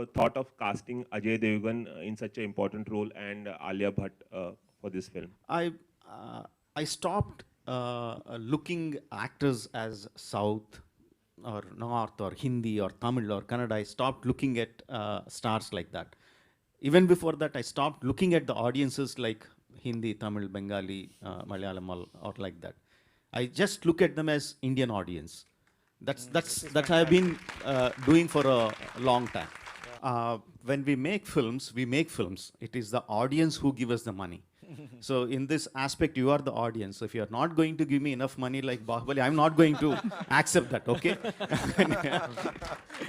thought of casting Ajay Devgan in such an important role and Alia Bhatt for this film? I I stopped looking actors as South or North or Hindi or Tamil or Kannada. I stopped looking at stars like that. Even before that, I stopped looking at the audiences like Hindi, Tamil, Bengali, Malayalam, or like that. I just look at them as Indian audience. That I've been doing for a long time. When we make films, we make films. It is the audience who give us the money. So in this aspect, you are the audience. So if you are not going to give me enough money like Bahubali, I'm not going to accept that. Okay.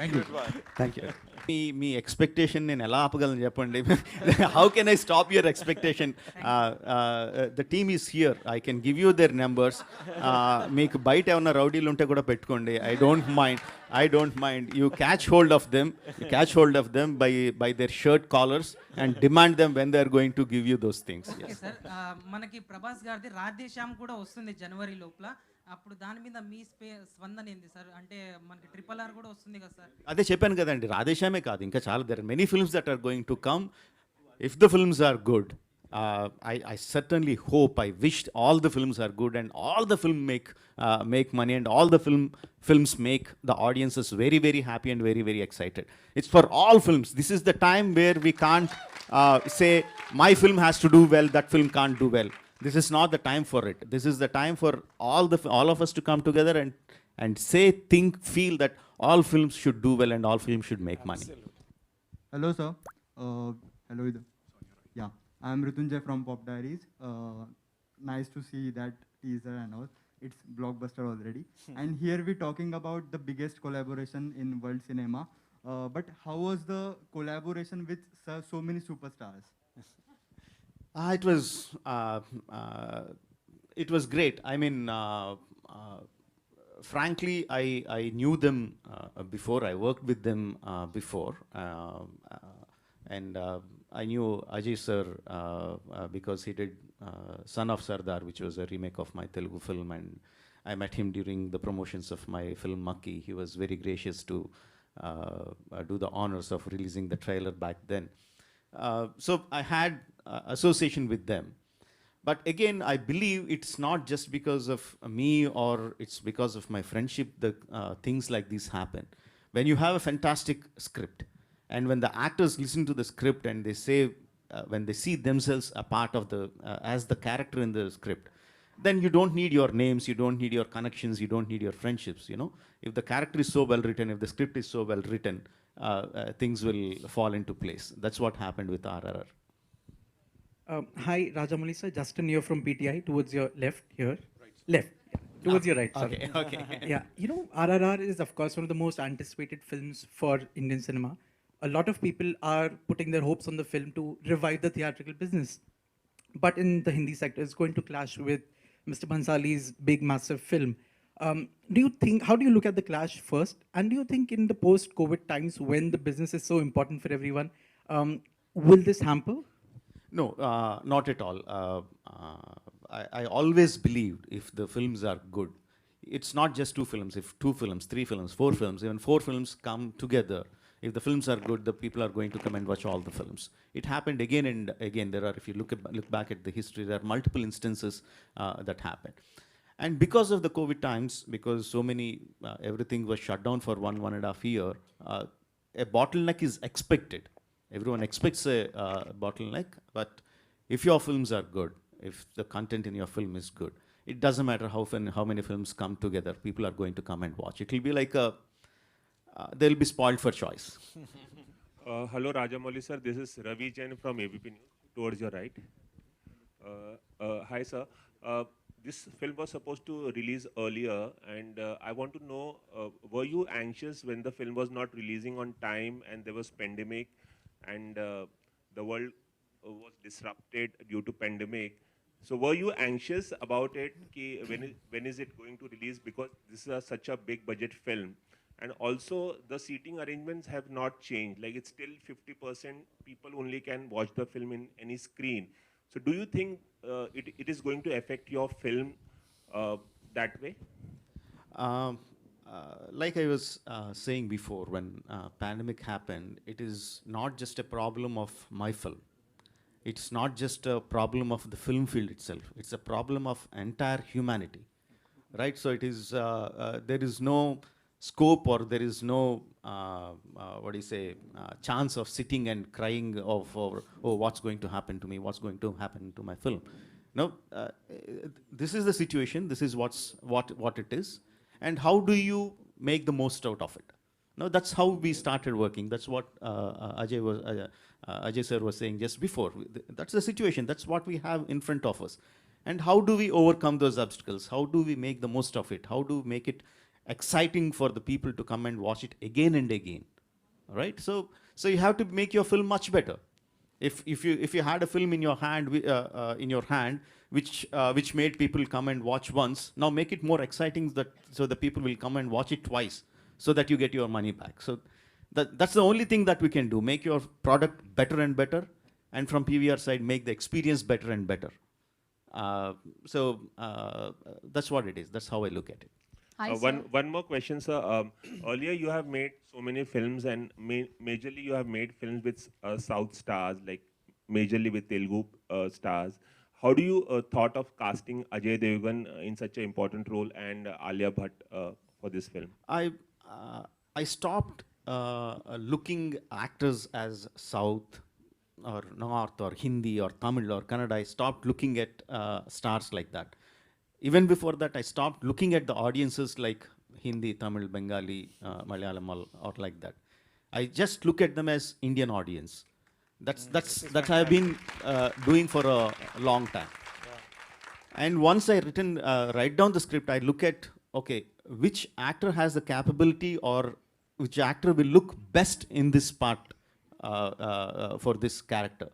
Thank you. Thank you. మీ expectation నేను ఎలా ఆపగలను చెప్పండి. How can I stop your expectation? The team is here, I can give you their numbers. మీకు బయట ఏమన్నా రౌడీలు ఉంటే కూడా పెట్టుకోండి. I don't mind. You catch hold of them by their shirt collars and demand them when they are going to give you those things. Okay Yes. Sir, మనకి ప్రభాస్ గారిది రాధేశ్యామ్ కూడా వస్తుంది జనవరి లోపల. అప్పుడు దాని మీద మీ స్పందన ఏంది సార్? అంటే మనకి RRR కూడా వస్తుంది కదా సార్? అదే చెప్పాను కదండి, రాధేశ్యామే కాదు, ఇంకా చాలా there many films that are going to come. If the films are good, I certainly hope, I wish all the films are good and all the film make money and all the films make the audiences very, very happy and very, very excited. It's for all films. This is the time where we can't say my film has to do well, that film can't do well. This is not the time for it. This is the time for all of us to come together and say, think, feel that all films should do well and all films should make money. Hello, sir. Hello. Yeah, I'm Ritunjay from Pop Diaries. Nice to see that teaser and all. It's blockbuster already. And here we're talking about the biggest collaboration in world cinema. But how was the collaboration with so many superstars? It was it was great. I mean, frankly, I knew them before. I worked with them before, and I knew Ajay sir because he did Son of Sardar, which was a remake of my Telugu film, and I met him during the promotions of my film Makki. He was very gracious to do the honors of releasing the trailer back then. So I had association with them. But again, I believe it's not just because of me or it's because of my friendship that things like this happen. When you have a fantastic script and when the actors listen to the script and they say, when they see themselves a part of the, as the character in the script, then you don't need your names, you don't need your connections, you don't need your friendships, you know. If the character is so well written, if the script is so well written, things will fall into place. That's what happened with RRR. Hi, Rajamouli sir. Justin here from PTI. Towards your left here. Left. Yeah. Towards your right. Sorry. Okay. Yeah. You know, RRR is, of course, one of the most anticipated films for Indian cinema. A lot of people are putting their hopes on the film to revive the theatrical business. But in the Hindi sector, it's going to clash with Mr. Bhansali's big, massive film. Do you think, how do you look at the clash first? And do you think in the post-COVID times when the business is so important for everyone, will this hamper? No, not at all. I always believed if the films are good, it's not just two films. If two films, three films, four films, even four films come together, if the films are good, the people are going to come and watch all the films. It happened again and again. There are, if you look back at the history, there are multiple instances that happened. And because of the COVID times, because so many, everything was shut down for 1.5 years, a bottleneck is expected. Everyone expects a bottleneck, but if your films are good, if the content in your film is good, it doesn't matter how many films come together, people are going to come and watch. It will be like they'll be spoiled for choice. Hello, Rajamouli sir. This is Ravi Jain from ABP News. Towards your right. Hi, sir. This film was supposed to release earlier, and I want to know, were you anxious when the film was not releasing on time and there was pandemic and the world was disrupted due to pandemic? So were you anxious about it? Ki when is it going to release? Because this is such a big budget film. And also the seating arrangements have not changed. Like it's still 50% people only can watch the film in any screen. So do you think it is going to affect your film that way? like I was saying before, when pandemic happened, it is not just a problem of my film. It's not just a problem of the film field itself. It's a problem of entire humanity, right? So it is there is no scope, or there is no what do you say, chance of sitting and crying of, or oh, what's going to happen to me? What's going to happen to my film? No, this is the situation. This is what it is, and how do you make the most out of it? No, that's how we started working. That's what Ajay sir was saying just before. That's the situation. That's what we have in front of us. And how do we overcome those obstacles? How do we make the most of it? How do we make it exciting for the people to come and watch it again and again? All right. So you have to make your film much better. If you had a film in your hand which made people come and watch once, now make it more exciting, so the people will come and watch it twice, so that you get your money back. So that's the only thing that we can do. Make your product better and better, and from PVR side, make the experience better and better. That's what it is. That's how I look at it. Hi, sir. One more question, sir. Earlier, you have made so many films, and majorly you have made films with South stars, like majorly with Telugu stars. How do you thought of casting Ajay Devgan in such an important role, and Alia Bhatt for this film? I stopped looking actors as South or North or Hindi or Tamil or Kannada. I stopped looking at stars like that. Even before that, I stopped looking at the audiences like Hindi, Tamil, Bengali, Malayalam, or like that. I just look at them as Indian audience. That I've been doing for a long time. And once I write down the script, I look at, okay, which actor has the capability, or which actor will look best in this part for this character.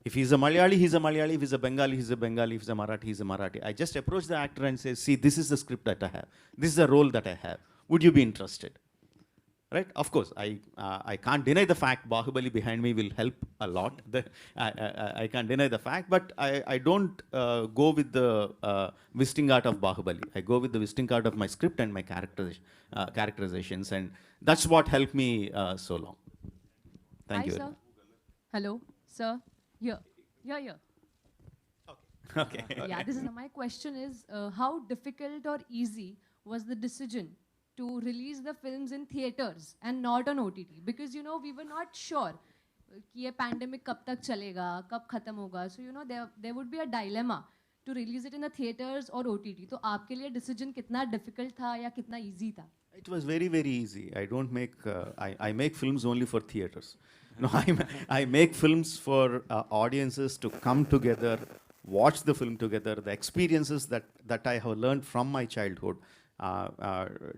If he's a Malayali, he's a Malayali. If he's a Bengali, he's a Bengali. If he's a Marathi, he's a Marathi. I just approach the actor and say, see, this is the script that I have. This is the role that I have. Would you be interested? Right? Of course, I can't deny the fact Bahubali behind me will help a lot. I can't deny the fact, but I don't go with the visiting card of Bahubali. I go with the visiting card of my script and my characterizations, and that's what helped me so long. Thank Hi, you. sir. Hello, sir. Here. Okay. Yeah, this is my question is how difficult or easy was the decision to release the films in theaters and not on OTT? Because we were not sure कि ये pandemic कब तक चलेगा, कब खत्म होगा. So there would be a dilemma to release it in the theaters or OTT. तो आपके लिए decision कितना difficult था या कितना easy था? It was very, very easy. I don't make, I make films only for theaters. No, I make films for audiences to come together, watch the film together, the experiences that I have learned from my childhood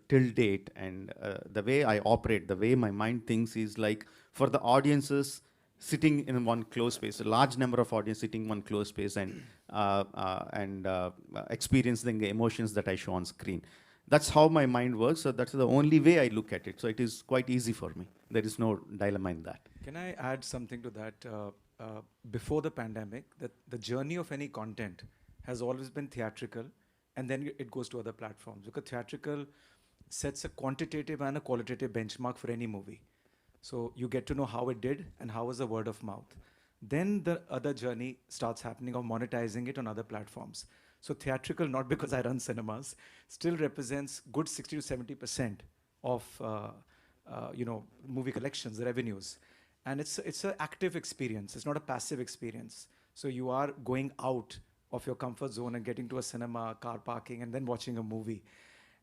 till date, and the way I operate, the way my mind thinks is like for the audiences sitting in one closed space, a large number of audience sitting in one closed space and experiencing the emotions that I show on screen. That's how my mind works, so that's the only way I look at it. So it is quite easy for me. There is no dilemma in that. Can I add something to that? Before the pandemic, the journey of any content has always been theatrical, and then it goes to other platforms. Because theatrical sets a quantitative and a qualitative benchmark for any movie. So you get to know how it did and how was the word of mouth. Then the other journey starts happening of monetizing it on other platforms. So theatrical, not because I run cinemas, still represents good 60 to 70% of movie collections, revenues. And it's an active experience. It's not a passive experience. So you are going out of your comfort zone and getting to a cinema, car parking, and then watching a movie.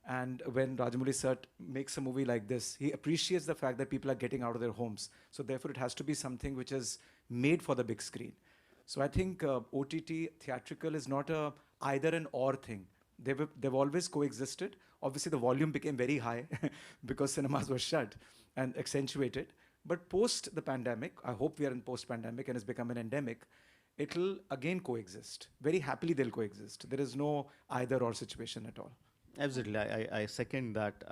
And when Rajamouli sir makes a movie like this, he appreciates the fact that people are getting out of their homes. So therefore, it has to be something which is made for the big screen. So I think OTT, theatrical is not a either an or thing. They've always coexisted. Obviously, the volume became very high because cinemas were shut and accentuated. But post the pandemic, I hope we are in post-pandemic and it's become an endemic, it'll again coexist. Very happily they'll coexist. There is no either or situation at all. Absolutely, I second that.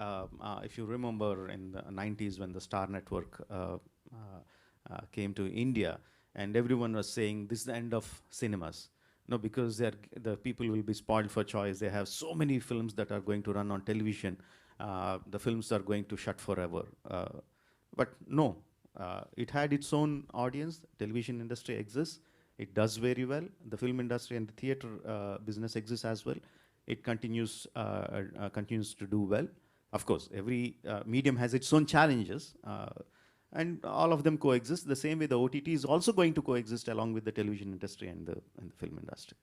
If you remember in the 90s when the Star Network came to India, and everyone was saying this is the end of cinemas. No, because the people will be spoiled for choice. They have so many films that are going to run on television. the films are going to shut forever. But no, it had its own audience. Television industry exists. It does very well. The film industry and the theater business exists as well. It continues to do well. Of course, every medium has its own challenges, and all of them coexist. The same way the OTT is also going to coexist along with the television industry and the film industry.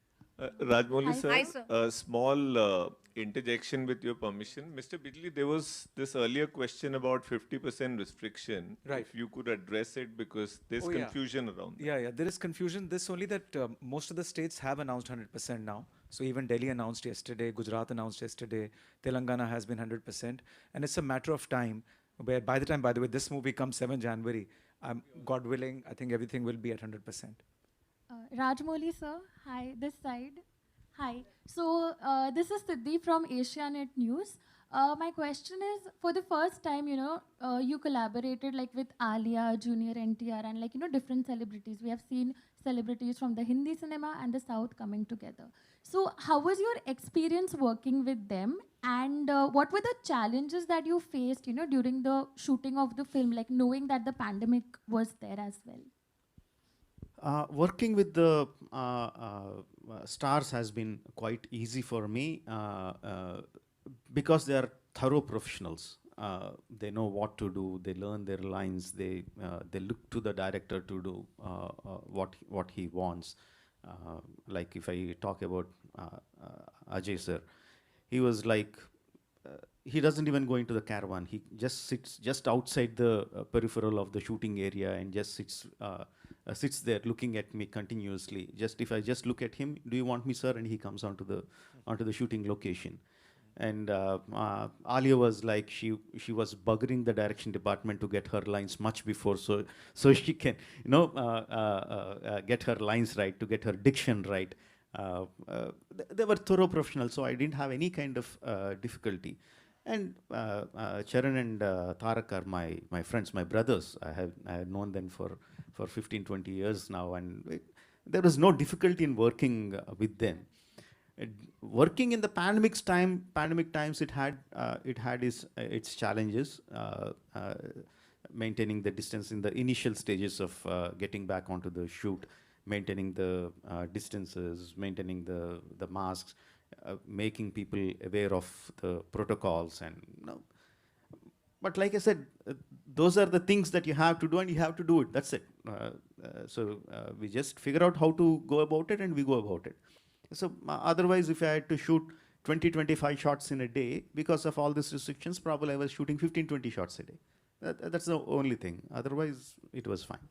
Rajmouli sir, Hi, sir. a small interjection with your permission. Mr. Bijli, there was this earlier question about 50% restriction. Right. If you could address it, because there's Oh, yeah. confusion around that. Yeah, there is confusion. This only that most of the states have announced 100% now. So even Delhi announced yesterday, Gujarat announced yesterday, Telangana has been 100%. And it's a matter of time where by the time, by the way, this movie comes 7 January, God willing, I think everything will be at 100%. Rajmouli sir, hi, this side. Hi. So this is Siddhi from Asianet News. My question is, for the first time, you collaborated like with Alia, Junior NTR, and like different celebrities. We have seen celebrities from the Hindi cinema and the South coming together. So how was your experience working with them, and what were the challenges that you faced, during the shooting of the film, like knowing that the pandemic was there as well? Working with the stars has been quite easy for me because they are thorough professionals. They know what to do. They learn their lines. They look to the director to do what he wants. Like if I talk about Ajay sir, he was like, he doesn't even go into the caravan. He just sits just outside the peripheral of the shooting area and just sits there looking at me continuously. Just if I just look at him, do you want me, sir? And he comes onto the shooting location. And Alia was like, she was buggering the direction department to get her lines much before, so she can get her lines right, to get her diction right. They were thorough professionals, so I didn't have any kind of difficulty. And Charan and Tarak are my friends, my brothers. I have known them for 15, 20 years now, and there was no difficulty in working with them. Working in the pandemic times, it had its challenges. Maintaining the distance in the initial stages of getting back onto the shoot, maintaining the distances, maintaining the masks, making people aware of the protocols, and but like I said, those are the things that you have to do, and you have to do it. That's it. So we just figure out how to go about it, and we go about it. So otherwise, if I had to shoot 20, 25 shots in a day, because of all these restrictions, probably I was shooting 15, 20 shots a day. That's the only thing. Otherwise, it was fine.